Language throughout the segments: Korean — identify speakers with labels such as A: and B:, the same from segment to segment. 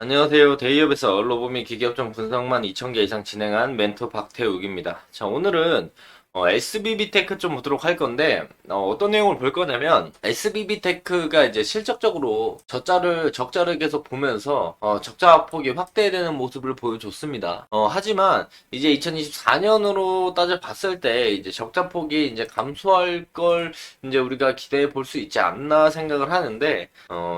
A: 안녕하세요. 대기업에서 로보미 기계업종 분석만 2,000개 이상 진행한 멘토 박태욱입니다. 자, 오늘은 SBB 테크 좀 보도록 할 건데, 떤 내용을 볼 거냐면, SBB 테크가 이제 실적적으로 적자를 계속 보면서, 적자 폭이 확대되는 모습을 보여줬습니다. 하지만, 이제 2024년으로 따져 봤을 때, 이제 적자 폭이 이제 감소할 걸, 이제 우리가 기대해 볼 수 있지 않나 생각을 하는데,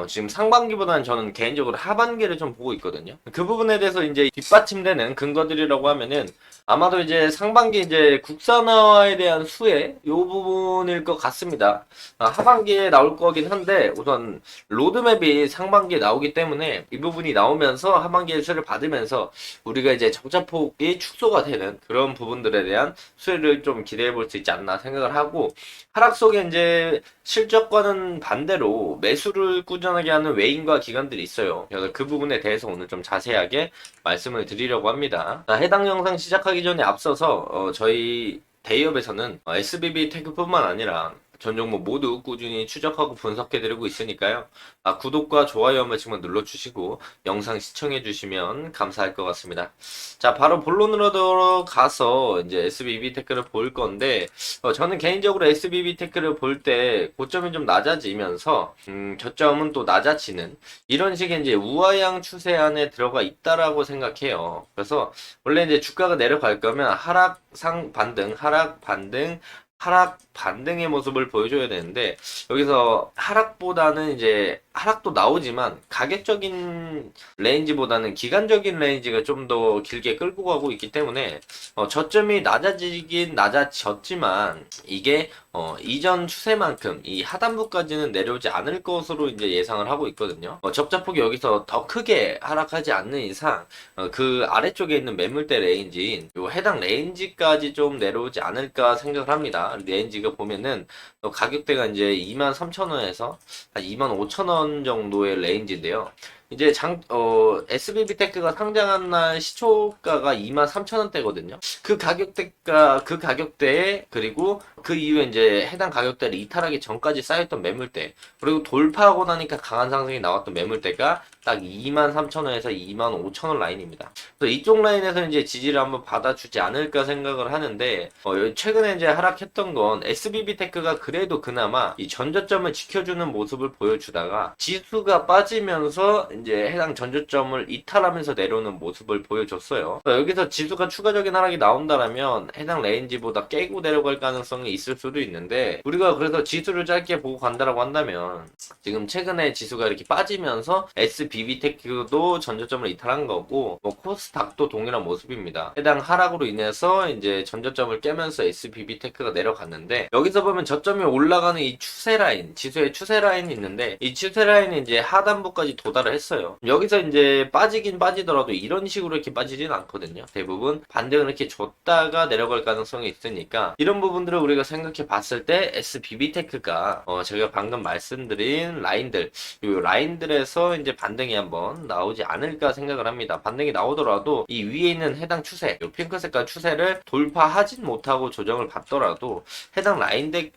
A: 지금 상반기보다는 저는 개인적으로 하반기를 좀 보고 있거든요. 그 부분에 대해서 이제 뒷받침되는 근거들이라고 하면은, 아마도 이제 상반기 이제 국산화에 대한 수혜 요 부분일 것 같습니다. 하반기에 나올 거긴 한데 우선 로드맵이 상반기에 나오기 때문에 이 부분이 나오면서 하반기에 수혜를 받으면서 우리가 이제 적자폭이 축소가 되는 그런 부분들에 대한 수혜를 좀 기대해 볼 수 있지 않나 생각을 하고, 하락 속에 이제 실적과는 반대로 매수를 꾸준하게 하는 외인과 기관들이 있어요. 그래서 그 부분에 대해서 오늘 좀 자세하게 말씀을 드리려고 합니다. 해당 영상 시작하기 전에 앞서서 저희 대기업에서는 SBB 태그뿐만 아니라 전 종목 모두 꾸준히 추적하고 분석해드리고 있으니까요. 구독과 좋아요 한 번씩만 눌러주시고 영상 시청해주시면 감사할 것 같습니다. 자, 바로 본론으로 들어가서 이제 SBB 테크를 볼 건데, 저는 개인적으로 SBB 테크를 볼 때 고점이 좀 낮아지면서 저점은 또 낮아지는 이런 식의 이제 우하향 추세 안에 들어가 있다라고 생각해요. 그래서 원래 이제 주가가 내려갈 거면 하락 반등, 하락 반등의 모습을 보여줘야 되는데, 여기서 하락보다는 이제 하락도 나오지만 가격적인 레인지보다는 기간적인 레인지가 좀 더 길게 끌고 가고 있기 때문에 저점이 낮아지긴 낮아졌지만 이게 이전 추세만큼 이 하단부까지는 내려오지 않을 것으로 이제 예상을 하고 있거든요. 적자폭이 여기서 더 크게 하락하지 않는 이상 그 아래쪽에 있는 매물대 레인지인 요 해당 레인지까지 좀 내려오지 않을까 생각을 합니다. 레인지가 보면은 가격대가 이제 23,000원에서 한 25,000원 정도의 레인지인데요. 이제 SBB 테크가 상장한 날 시초가가 23,000원대거든요. 그 가격대에, 그리고 그 이후에 이제 해당 가격대를 이탈하기 전까지 쌓였던 매물대, 그리고 돌파하고 나니까 강한 상승이 나왔던 매물대가 딱 23,000원에서 25,000원 라인입니다. 그래서 이쪽 라인에서 이제 지지를 한번 받아주지 않을까 생각을 하는데, 최근에 이제 하락했던 건 SBB 테크가 그래도 그나마 이 전저점을 지켜주는 모습을 보여주다가 지수가 빠지면서 이제 해당 전저점을 이탈하면서 내려오는 모습을 보여줬어요. 여기서 지수가 추가적인 하락이 나온다라면 해당 레인지보다 깨고 내려갈 가능성이 있을 수도 있는데, 우리가 그래서 지수를 짧게 보고 간다라고 한다면 지금 최근에 지수가 이렇게 빠지면서 SBB테크도 전저점을 이탈한 거고, 뭐 코스닥도 동일한 모습입니다. 해당 하락으로 인해서 이제 전저점을 깨면서 SBB테크가 내려갔는데, 여기서 보면 저점이 올라가는 이 추세 라인, 지수의 추세 라인이 있는데 이 추세 라인이 이제 하단부까지 도달을 했어요. 여기서 이제 빠지긴 빠지더라도 이런 식으로 이렇게 빠지진 않거든요. 대부분 반등을 이렇게 줬다가 내려갈 가능성이 있으니까 이런 부분들을 우리가 생각해 봤을 때 SBB테크가 제가 방금 말씀드린 라인들, 이 라인들에서 이제 반등이 한번 나오지 않을까 생각을 합니다. 반등이 나오더라도 이 위에 있는 해당 추세, 이 핑크 색깔 추세를 돌파하진 못하고 조정을 받더라도 해당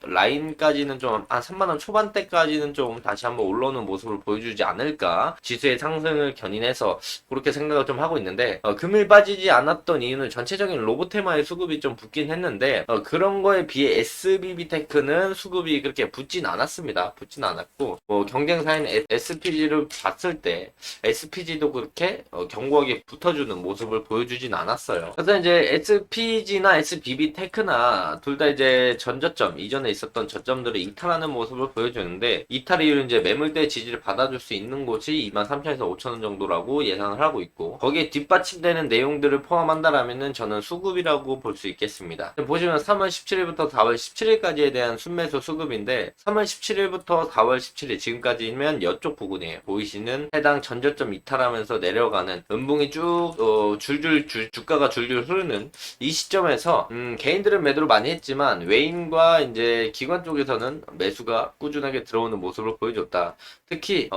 A: 라인까지는 좀 한 3만원 초반대까지는 좀 다시 한번 올라오는 모습을 보여주지 않을까, 지수의 상승을 견인해서 그렇게 생각을 좀 하고 있는데, 금일 빠지지 않았던 이유는 전체적인 로보테마의 수급이 좀 붙긴 했는데, 그런 거에 비해 SBB테크는 수급이 그렇게 붙진 않았습니다. 붙진 않았고, 뭐 경쟁사인 SPG를 봤을 때 SPG도 그렇게 견고하게 붙어주는 모습을 보여주진 않았어요. 그래서 이제 SPG나 SBB테크나 둘 다 이제 전저점, 이전에 있었던 저점들을 이탈하는 모습을 보여주는데, 이탈 이유는 이제 매물대 지지를 받아줄 수 있는 곳이 23,000에서 5,000원 정도라고 예상을 하고 있고, 거기에 뒷받침되는 내용들을 포함한다라면은 저는 수급이라고 볼 수 있겠습니다. 보시면 3월 17일부터 4월 17일까지에 대한 순매수 수급인데, 3월 17일부터 4월 17일 지금까지면 이쪽 부분이에요. 보이시는 해당 전저점 이탈하면서 내려가는 음봉이 주가가 줄줄 흐르는 이 시점에서 개인들은 매도를 많이 했지만 외인과 이제 기관 쪽에서는 매수가 꾸준하게 들어오는 모습을 보여줬다. 특히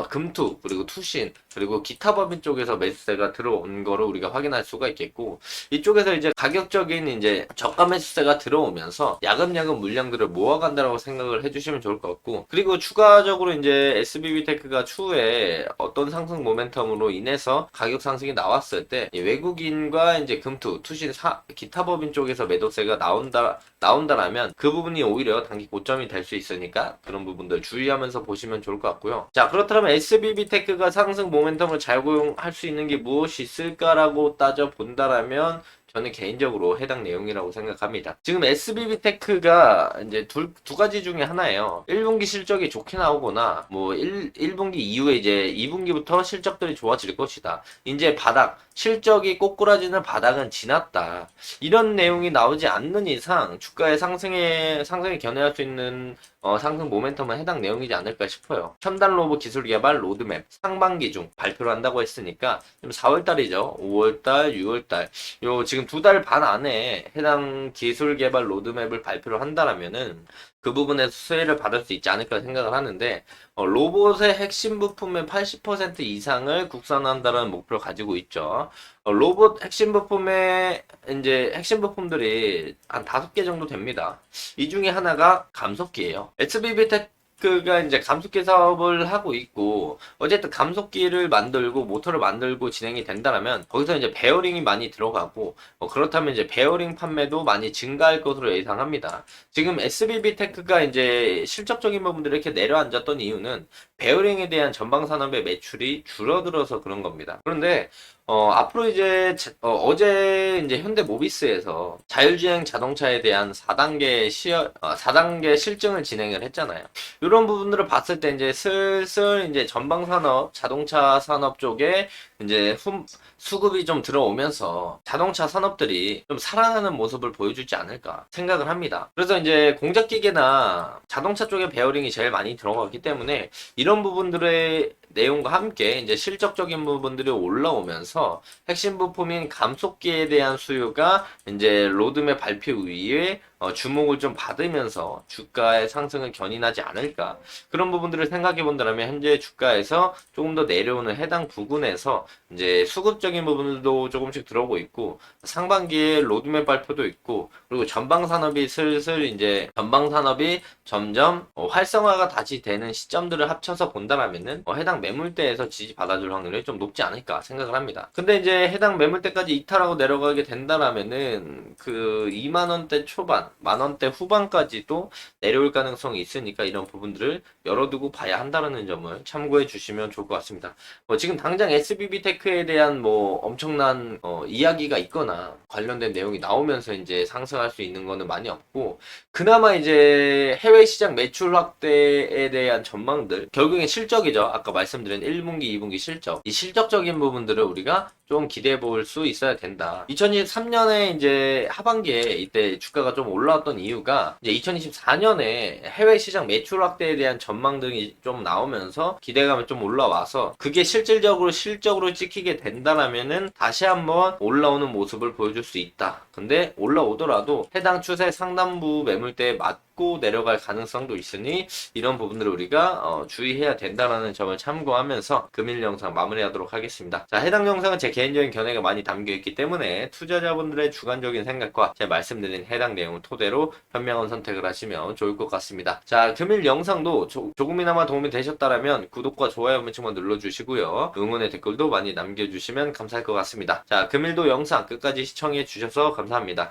A: 금투 그리고 그리고 투신, 그리고 기타 법인 쪽에서 매수세가 들어온 거를 우리가 확인할 수가 있겠고, 이쪽에서 이제 가격적인 이제 저가 매수세가 들어오면서 야금야금 물량들을 모아간다라고 생각을 해주시면 좋을 것 같고, 그리고 추가적으로 이제 SBB테크가 추후에 어떤 상승 모멘텀으로 인해서 가격 상승이 나왔을 때 외국인과 이제 금투, 투신, 기타 법인 쪽에서 매도세가 나온다라면 그 부분이 오히려 단기 고점이 될 수 있으니까 그런 부분들 주의하면서 보시면 좋을 것 같고요. 자, 그렇다면 SBB테크가 상승 모멘텀을 잘 고용할 수 있는 게 무엇이 있을까라고 따져 본다라면 저는 개인적으로 해당 내용이라고 생각합니다. 지금 SBB테크가 이제 두 가지 중에 하나예요. 1분기 실적이 좋게 나오거나, 뭐, 1분기 이후에 이제 2분기부터 실적들이 좋아질 것이다. 이제 실적이 꼬꾸라지는 바닥은 지났다. 이런 내용이 나오지 않는 이상 주가의 상승에 견해할 수 있는 상승 모멘텀은 해당 내용이지 않을까 싶어요. 첨단 로봇 기술 개발 로드맵 상반기 중 발표를 한다고 했으니까 지금 4월달이죠. 5월달, 6월달 요 지금 2달 반 안에 해당 기술 개발 로드맵을 발표를 한다라면은 그 부분에서 수혜를 받을 수 있지 않을까 생각을 하는데, 로봇의 핵심 부품의 80% 이상을 국산화한다는 목표를 가지고 있죠. 로봇 핵심 부품의 이제 핵심 부품들이 한 5개 정도 됩니다. 이 중에 하나가 감속기예요. SBB테크가 이제 감속기 사업을 하고 있고, 어쨌든 감속기를 만들고 모터를 만들고 진행이 된다면 거기서 이제 베어링이 많이 들어가고, 그렇다면 이제 베어링 판매도 많이 증가할 것으로 예상합니다. 지금 SBB테크가 이제 실적적인 부분들을 이렇게 내려앉았던 이유는 베어링에 대한 전방 산업의 매출이 줄어들어서 그런 겁니다. 그런데 앞으로 이제 어제 이제 현대모비스에서 자율주행 자동차에 대한 4단계 실증을 진행을 했잖아요. 이런 부분들을 봤을 때 이제 슬슬 이제 전방 산업, 자동차 산업 쪽에 이제 수급이 좀 들어오면서 자동차 산업들이 좀 살아나는 모습을 보여주지 않을까 생각을 합니다. 그래서 이제 공작기계나 자동차 쪽에 베어링이 제일 많이 들어가기 때문에 이런 부분들의 내용과 함께 이제 실적적인 부분들이 올라오면서 핵심 부품인 감속기에 대한 수요가 이제 로드맵 발표 이후에 주목을 좀 받으면서 주가의 상승을 견인하지 않을까, 그런 부분들을 생각해 본다면 현재 주가에서 조금 더 내려오는 해당 부근에서 이제 수급적인 부분들도 조금씩 들어오고 있고, 상반기에 로드맵 발표도 있고, 그리고 전방 산업이 점점 활성화가 다시 되는 시점들을 합쳐서 본다면은 해당 매물대에서 지지 받아줄 확률이 좀 높지 않을까 생각을 합니다. 근데 이제 해당 매물대까지 이탈하고 내려가게 된다라면은 그 2만원대 초반, 만원대 후반까지도 내려올 가능성이 있으니까 이런 부분들을 열어두고 봐야 한다는 점을 참고해 주시면 좋을 것 같습니다. 지금 당장 SBB테크에 대한 엄청난 이야기가 있거나 관련된 내용이 나오면서 이제 상승할 수 있는 거는 많이 없고, 그나마 이제 해외 시장 매출 확대에 대한 전망들, 결국엔 실적이죠. 아까 말씀드린 1분기, 2분기 실적. 이 실적적인 부분들을 우리가 좀 기대해 볼 수 있어야 된다. 2023년에 이제 하반기에 이때 주가가 좀 올라왔던 이유가 이제 2024년에 해외 시장 매출 확대에 대한 전망 등이 좀 나오면서 기대감이 좀 올라와서 그게 실적으로 찍히게 된다라면은 다시 한번 올라오는 모습을 보여줄 수 있다. 근데 올라오더라도 해당 추세 상단부 매물대에 맞고 내려갈 가능성도 있으니 이런 부분들을 우리가 주의해야 된다라는 점을 참고하면서 금일 영상 마무리하도록 하겠습니다. 자, 해당 영상은 제 개인적인 견해가 많이 담겨있기 때문에 투자자분들의 주관적인 생각과 제가 말씀드린 해당 내용을 토대로 현명한 선택을 하시면 좋을 것 같습니다. 자, 금일 영상도 조금이나마 도움이 되셨다면 구독과 좋아요 한 번씩만 눌러주시고요. 응원의 댓글도 많이 남겨주시면 감사할 것 같습니다. 자, 금일도 영상 끝까지 시청해 주셔서 감사합니다.